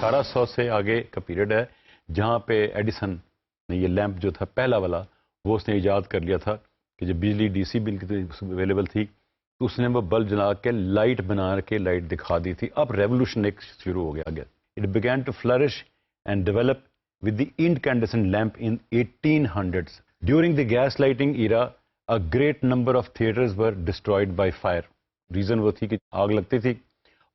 1800 سے آگے کا پیریڈ ہے جہاں پہ ایڈیسن نے یہ لیمپ جو تھا پہلا والا وہ اس نے ایجاد کر لیا تھا کہ جب بجلی ڈی سی بل کی اویلیبل تھی تو اس نے وہ بلب جلا کے لائٹ بنا کے لائٹ دکھا دی تھی. اب ریولوشن ایک شروع ہو گیا. It began to flourish and develop with the incandescent lamp in 1800s. During the gas lighting era a great number of theatres were destroyed by fire. Reason وہ تھی کہ آگ لگتی تھی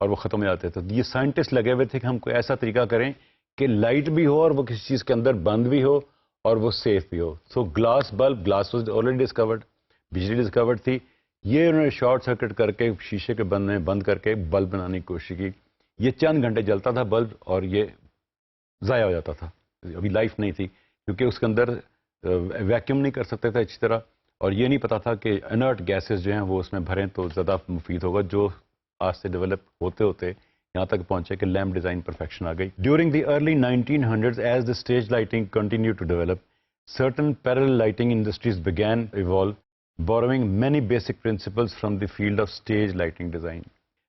اور وہ ختم ہو جاتے تھے. یہ سائنٹسٹ لگے ہوئے تھے کہ ہم کوئی ایسا طریقہ کریں کہ لائٹ بھی ہو اور وہ کسی چیز کے اندر بند بھی ہو اور وہ سیف بھی ہو. So glass bulb, glass was already discovered, بجلی ڈسکورڈ تھی. یہ انہوں نے شارٹ سرکٹ کر کے شیشے کے بند کر کے بلب بنانے کی کوشش کی. یہ چند گھنٹے جلتا تھا بلب اور یہ ضائع ہو جاتا تھا. ابھی لائف نہیں تھی کیونکہ اس کے اندر ویکیوم نہیں کر سکتے تھے اچھی طرح، اور یہ نہیں پتا تھا کہ انرٹ گیسز جو ہیں وہ اس میں بھریں تو زیادہ مفید ہوگا. جو آج سے ڈیولپ ہوتے ہوتے یہاں تک پہنچے کہ لیمپ ڈیزائن پرفیکشن آ گئی. During the early 1900s as the stage lighting continue to develop certain parallel lighting industries began evolve borrowing many basic principles from the field of stage lighting design.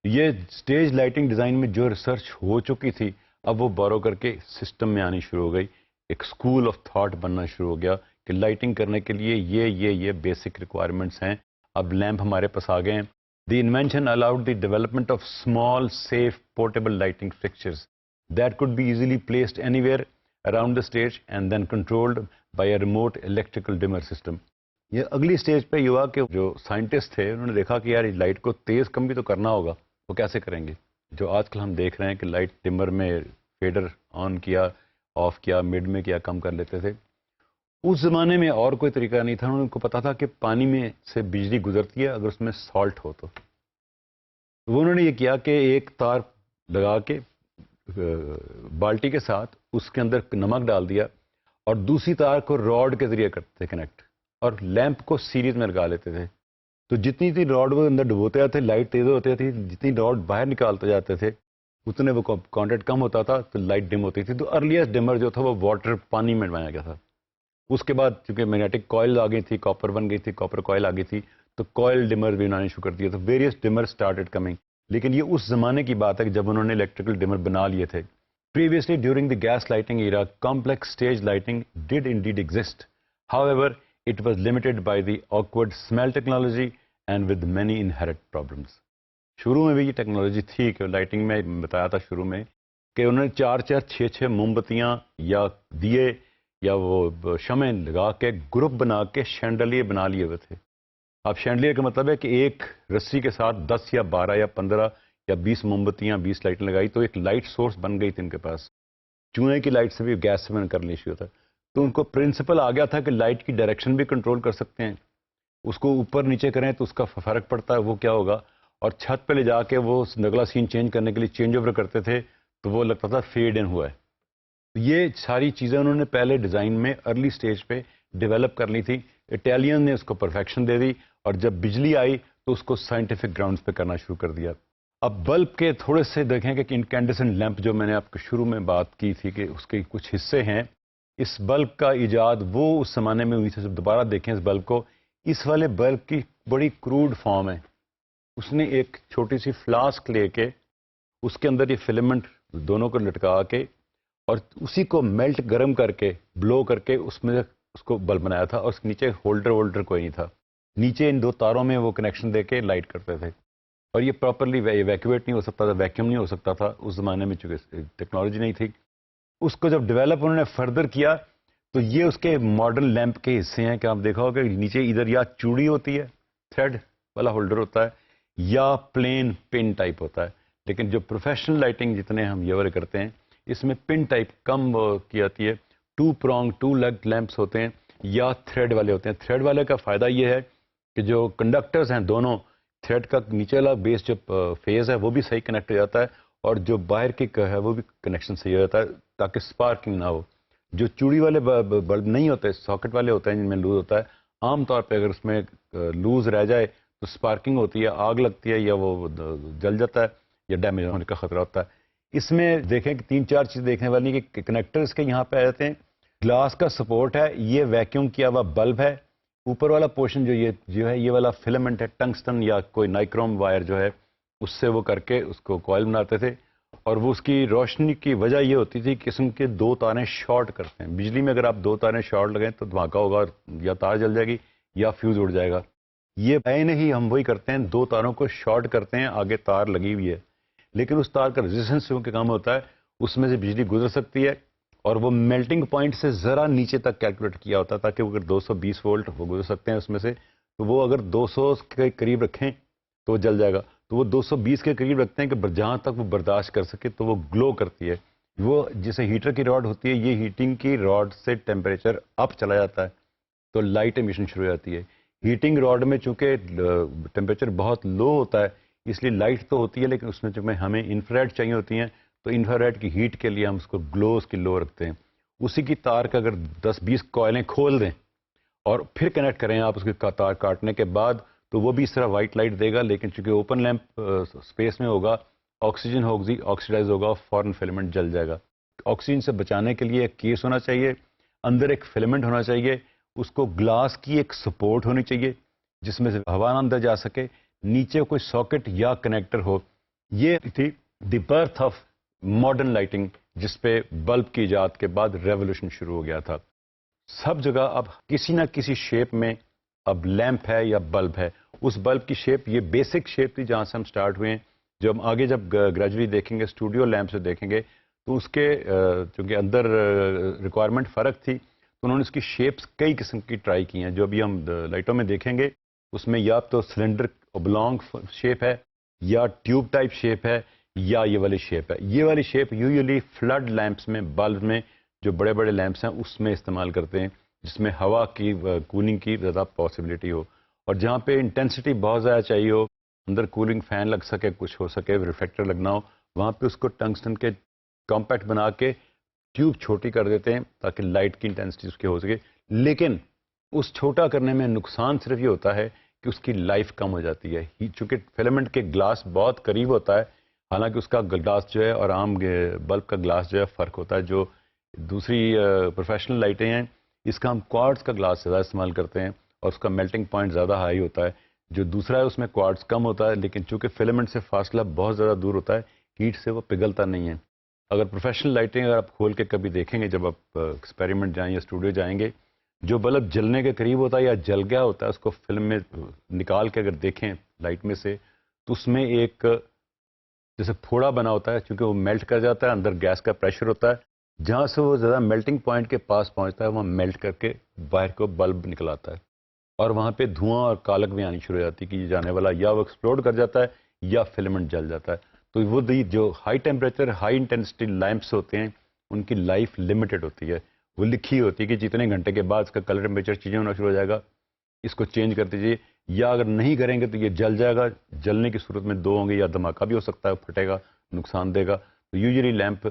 یہ stage lighting design میں جو research ہو چکی تھی اب وہ borrow کر کے system میں آنی شروع ہو گئی. ایک اسکول آف تھاٹ بننا شروع ہو گیا کہ لائٹنگ کرنے کے لیے یہ بیسک ریکوائرمنٹس ہیں. اب لیمپ ہمارے پاس آ گئے ہیں. The invention allowed the development of small safe portable lighting fixtures that could be easily placed anywhere around the stage and then controlled by a remote electrical dimmer system. یہ اگلی stage پہ یہ ہوا کہ جو scientist تھے انہوں نے دیکھا کہ یار لائٹ کو تیز کم بھی تو کرنا ہوگا. وہ کیسے کریں گے؟ جو آج کل ہم دیکھ رہے ہیں کہ لائٹ ڈمر میں فیڈر آن کیا، آف کیا، مڈ میں کیا، کم کر لیتے تھے. اس زمانے میں اور کوئی طریقہ نہیں تھا. ان کو پتا تھا کہ پانی میں سے بجلی گزرتی ہے اگر اس میں سالٹ ہو تو. وہ انہوں نے یہ کیا کہ ایک تار لگا کے بالٹی کے ساتھ اس کے اندر نمک ڈال دیا اور دوسری تار کو راڈ کے ذریعے کرتے تھے کنیکٹ، اور لیمپ کو سیریز میں لگا لیتے تھے. تو جتنی تھی راڈ وہ اندر ڈبوتے جاتے لائٹ تیز ہوتی تھی، جتنی راڈ باہر نکالتے جاتے تھے اتنے وہ کانٹیکٹ کم ہوتا تھا تو لائٹ ڈم ہوتی تھی. تو ارلیسٹ ڈمر جو تھا وہ واٹر پانی میں بنایا گیا تھا. اس کے بعد چونکہ میگنیٹک کوائل آ گئی تھی، کاپر بن گئی تھی، کاپر کوائل آ گئی تھی تو کوائل ڈمر بھی بنانے شروع کر دیا. تو ویریس ڈمر اسٹارٹڈ کمنگ. لیکن یہ اس زمانے کی بات ہے کہ جب انہوں نے الیکٹریکل ڈمر بنا لیے تھے. Previously during the gas lighting era complex stage lighting did indeed exist. However, it was limited by the awkward smell technology and with many inherent problems. شروع میں بھی یہ ٹیکنالوجی تھی کہ لائٹنگ میں بتایا تھا شروع میں کہ انہوں نے 4-4 6-6 موم بتیاں یا دیے یا وہ شمع لگا کے گروپ بنا کے شینڈلیے بنا لیے ہوئے تھے. اب شینڈلیے کا مطلب ہے کہ ایک رسی کے ساتھ 10 یا 12 یا 15 یا 20 موم بتیاں 20 لائٹیں لگائی تو ایک لائٹ سورس بن گئی تھی ان کے پاس. چوہے کی لائٹ سے بھی گیس سے بن کر لی شروع ہوتا. تو ان کو پرنسپل آ گیا تھا کہ لائٹ کی ڈائریکشن بھی کنٹرول کر سکتے ہیں. اس کو اوپر نیچے کریں تو اس کا فرق پڑتا ہے، وہ کیا ہوگا. اور چھت پہ لے جا کے وہ اگلا سین چینج کرنے کے لیے چینج اوور کرتے تھے تو وہ لگتا تھا فیڈ ان ہوا ہے. یہ ساری چیزیں انہوں نے پہلے ڈیزائن میں ارلی سٹیج پہ ڈیولپ کر لی تھی. اٹیلین نے اس کو پرفیکشن دے دی اور جب بجلی آئی تو اس کو سائنٹیفک گراؤنڈز پہ کرنا شروع کر دیا. اب بلب کے تھوڑے سے دیکھیں کہ انکینڈسنٹ لیمپ جو میں نے آپ کو شروع میں بات کی تھی کہ اس کے کچھ حصے ہیں. اس بلب کا ایجاد وہ اس زمانے میں ہوئی تھی. جب دوبارہ دیکھیں اس بلب کو، اس والے بلب کی بڑی کروڈ فارم ہے. اس نے ایک چھوٹی سی فلاسک لے کے اس کے اندر یہ فلمنٹ دونوں کو لٹکا کے اور اسی کو میلٹ گرم کر کے بلو کر کے اس میں اس کو بلب بنایا تھا. اور اس کے نیچے ہولڈر کوئی نہیں تھا. نیچے ان 2 تاروں میں وہ کنیکشن دے کے لائٹ کرتے تھے. اور یہ پراپرلی ایویکویٹ نہیں ہو سکتا تھا، ویکیوم نہیں ہو سکتا تھا اس زمانے میں چونکہ ٹیکنالوجی نہیں تھی. اس کو جب ڈیولپ انہوں نے فردر کیا تو یہ اس کے ماڈرن لیمپ کے حصے ہیں کہ آپ دیکھا ہوگا کہ نیچے ادھر یا چوڑی ہوتی ہے، تھریڈ والا ہولڈر ہوتا ہے، یا پلین پن ٹائپ ہوتا ہے. لیکن جو پروفیشنل لائٹنگ جتنے ہم یہ والے کرتے ہیں اس میں پن ٹائپ کم کی جاتی ہے. 2 پرونگ 2 لیگ لیمپس ہوتے ہیں یا تھریڈ والے ہوتے ہیں. تھریڈ والے کا فائدہ یہ ہے کہ جو کنڈکٹرز ہیں دونوں، تھریڈ کا نیچے والا بیس جو فیز ہے وہ بھی صحیح کنیکٹ ہو جاتا ہے اور جو باہر کی ہے وہ بھی کنیکشن صحیح ہو جاتا ہے تاکہ سپارکنگ نہ ہو. جو چوڑی والے بلب نہیں ہوتے، ساکٹ والے ہوتے ہیں جن میں لوز ہوتا ہے، عام طور پہ اگر اس میں لوز رہ جائے تو سپارکنگ ہوتی ہے، آگ لگتی ہے یا وہ جل جاتا ہے یا ڈیمیج ہونے کا خطرہ ہوتا ہے. اس میں دیکھیں کہ 3-4 چیز دیکھنے والی کہ کنیکٹرز کے یہاں پہ آ جاتے ہیں. گلاس کا سپورٹ ہے، یہ ویکیوم کیا ہوا بلب ہے. اوپر والا پورشن جو ہے یہ والا فلمنٹ ہے، ٹنگسٹن یا کوئی نائکروم وائر جو ہے اس سے وہ کر کے اس کو کوائل بناتے تھے. اور وہ اس کی روشنی کی وجہ یہ ہوتی تھی کہ قسم کے دو تاریں شارٹ کرتے ہیں. بجلی میں اگر آپ دو تاریں شارٹ لگائیں تو دھماکہ ہوگا اور یا تار جل جائے گی یا فیوز اڑ جائے گا. یہ عین ہی ہم وہی کرتے ہیں, دو تاروں کو شارٹ کرتے ہیں, آگے تار لگی ہوئی ہے لیکن اس تار کا ریزسٹنس کے کام ہوتا ہے, اس میں سے بجلی گزر سکتی ہے اور وہ میلٹنگ پوائنٹ سے ذرا نیچے تک کیلکولیٹ کیا ہوتا ہے تاکہ وہ اگر 220 وولٹ وہ گزر سکتے ہیں اس میں سے, تو وہ اگر 200 کے قریب رکھیں تو وہ جل جائے گا. تو وہ 220 کے قریب رکھتے ہیں کہ جہاں تک وہ برداشت کر سکے تو وہ گلو کرتی ہے. وہ جیسے ہیٹر کی راڈ ہوتی ہے, یہ ہیٹنگ کی راڈ سے ٹیمپریچر اپ چلا جاتا ہے تو لائٹ ایمیشن شروع ہو جاتی ہے. ہیٹنگ راڈ میں چونکہ ٹیمپریچر بہت لو ہوتا ہے اس لیے لائٹ تو ہوتی ہے لیکن اس میں چونکہ ہمیں انفراریڈ چاہیے ہوتی ہیں تو انفراریڈ کی ہیٹ کے لیے ہم اس کو گلوز کی لو رکھتے ہیں. اسی کی تار کا اگر 10-20 کوئلیں کھول دیں اور پھر کنیکٹ کریں آپ اس کی تار کاٹنے کے بعد تو وہ بھی اس طرح وائٹ لائٹ دے گا, لیکن چونکہ اوپن لیمپ اسپیس میں ہوگا آکسیجن ہوگی, آکسیڈائز ہوگا, فوراً فلمنٹ جل جائے گا. آکسیجن سے بچانے کے لیے ایک کیس ہونا چاہیے, اندر ایک فلمنٹ ہونا چاہیے, اس کو گلاس کی ایک سپورٹ ہونی چاہیے جس میں سے ہوا نہ اندر جا سکے, نیچے کوئی ساکٹ یا کنیکٹر ہو. یہ تھی the birth of modern lighting جس پہ بلب کی ایجاد کے بعد ریولوشن شروع ہو گیا تھا. سب جگہ اب کسی نہ کسی شیپ میں اب لیمپ ہے یا بلب ہے. اس بلب کی شیپ یہ بیسک شیپ تھی جہاں سے ہم سٹارٹ ہوئے ہیں. جو ہم آگے جب گریجولی دیکھیں گے اسٹوڈیو لیمپ سے دیکھیں گے تو اس کے چونکہ اندر ریکوائرمنٹ فرق تھی تو انہوں نے اس کی شیپس کئی قسم کی ٹرائی کی ہیں. جو ابھی ہم لائٹوں میں دیکھیں گے اس میں یا تو سلنڈر اوبلونگ شیپ ہے یا ٹیوب ٹائپ شیپ ہے یا یہ والی شیپ ہے. یہ والی شیپ یوزلی فلڈ لیمپس میں, بلب میں جو بڑے بڑے لیمپس ہیں اس میں استعمال کرتے ہیں جس میں ہوا کی کولنگ کی زیادہ پاسبلٹی ہو اور جہاں پہ انٹینسٹی بہت زیادہ چاہیے ہو, اندر کولنگ فین لگ سکے, کچھ ہو سکے, ریفلیکٹر لگنا ہو, وہاں پہ اس کو ٹنگسٹن کے کمپیکٹ بنا کے ٹیوب چھوٹی کر دیتے ہیں تاکہ لائٹ کی انٹینسٹی اس کی ہو سکے. لیکن اس چھوٹا کرنے میں نقصان صرف یہ ہوتا ہے کہ اس کی لائف کم ہو جاتی ہے. چونکہ فلمنٹ کے گلاس بہت قریب ہوتا ہے, حالانکہ اس کا گلاس جو ہے اور عام بلب کا گلاس جو ہے فرق ہوتا ہے. جو دوسری پروفیشنل لائٹیں ہیں اس کا ہم کوارٹز کا گلاس زیادہ استعمال کرتے ہیں اور اس کا میلٹنگ پوائنٹ زیادہ ہائی ہوتا ہے. جو دوسرا ہے اس میں کوارٹز کم ہوتا ہے لیکن چونکہ فلمنٹ سے فاصلہ بہت زیادہ دور ہوتا ہے ہیٹ سے وہ پگھلتا نہیں ہے. اگر پروفیشنل لائٹیں اگر آپ کھول کے کبھی دیکھیں گے جب آپ ایکسپیریمنٹ جائیں یا اسٹوڈیو جائیں گے, جو بلب جلنے کے قریب ہوتا ہے یا جل گیا ہوتا ہے اس کو فلم میں نکال کے اگر دیکھیں لائٹ میں سے تو اس میں ایک جیسے پھوڑا بنا ہوتا ہے, چونکہ وہ میلٹ کر جاتا ہے, اندر گیس کا پریشر ہوتا ہے, جہاں سے وہ زیادہ میلٹنگ پوائنٹ کے پاس پہنچتا ہے وہاں میلٹ کر کے باہر کو بلب نکل آتا ہے اور وہاں پہ دھواں اور کالک بھی آنی شروع ہو جاتی ہے کہ یہ جانے والا یا وہ ایکسپلوڈ کر جاتا ہے یا فلمنٹ جل جاتا ہے. تو وہ جو high temperature high intensity lamps ہوتے ہیں ان کی لائف لمیٹڈ ہوتی ہے. وہ لکھی ہوتی ہے کہ جتنے گھنٹے کے بعد اس کا کلر ٹیمپریچر چینج ہونا شروع ہو جائے گا, اس کو چینج کر دیجیے, یا اگر نہیں کریں گے تو یہ جل جائے گا. جلنے کی صورت میں دو ہوں گے, یا دھماکہ بھی ہو سکتا ہے, پھٹے گا, نقصان دے گا. تو یوزلی لیمپ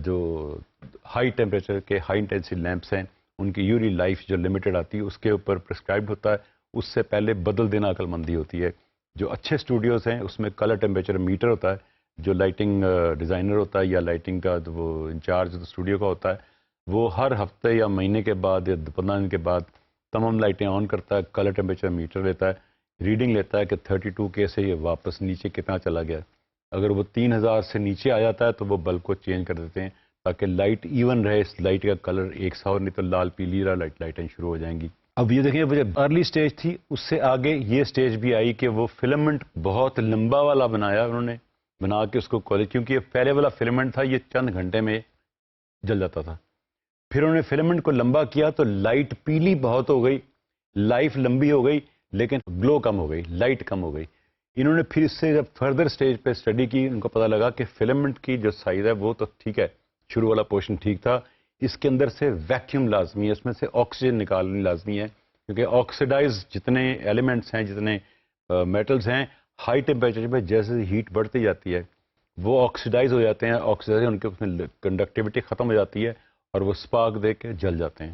جو ہائی ٹیمپریچر کے ہائی انٹینسٹی لیمپس ہیں ان کی یوزلی لائف جو لمیٹڈ آتی ہے اس کے اوپر پرسکرائبڈ ہوتا ہے, اس سے پہلے بدل دینا عقل مندی ہوتی ہے. جو اچھے اسٹوڈیوز ہیں اس میں کلر ٹیمپریچر میٹر ہوتا ہے, جو لائٹنگ ڈیزائنر ہوتا ہے یا لائٹنگ کا وہ انچارج اسٹوڈیو کا ہوتا ہے وہ ہر ہفتے یا مہینے کے بعد یا 15 دن کے بعد تمام لائٹیں آن کرتا ہے, کلر ٹیمپریچر میٹر لیتا ہے, ریڈنگ لیتا ہے کہ 32 کے سے یہ واپس نیچے کتنا چلا گیا. اگر وہ 3000 سے نیچے آ جاتا ہے تو وہ بلب کو چینج کر دیتے ہیں تاکہ لائٹ ایون رہے, اس لائٹ کا کلر ایک سا, اور نہیں تو لال پیلی لائٹیں شروع ہو جائیں گی. اب یہ دیکھیں وہ جب ارلی سٹیج تھی اس سے آگے یہ سٹیج بھی آئی کہ وہ فلمنٹ بہت لمبا والا بنایا انہوں نے, بنا کے اس کو کالج, کیونکہ یہ پہلے والا فلمنٹ تھا یہ چند گھنٹے میں جل جاتا تھا. پھر انہوں نے فلمنٹ کو لمبا کیا تو لائٹ پیلی بہت ہو گئی, لائف لمبی ہو گئی لیکن گلو کم ہو گئی, لائٹ کم ہو گئی. انہوں نے پھر اس سے جب فردر سٹیج پہ اسٹڈی کی ان کو پتہ لگا کہ فلمنٹ کی جو سائز ہے وہ تو ٹھیک ہے, شروع والا پورشن ٹھیک تھا, اس کے اندر سے ویکیوم لازمی ہے, اس میں سے آکسیجن نکالنی لازمی ہے, کیونکہ آکسیڈائز جتنے ایلیمنٹس ہیں جتنے میٹلز ہیں ہائی ٹیمپریچر پہ جیسے ہیٹ بڑھتی جاتی ہے وہ آکسیڈائز ہو جاتے ہیں, آکسیڈائز ان کے اس میں کنڈکٹیوٹی ختم ہو جاتی ہے اور وہ اسپارک دے کے جل جاتے ہیں.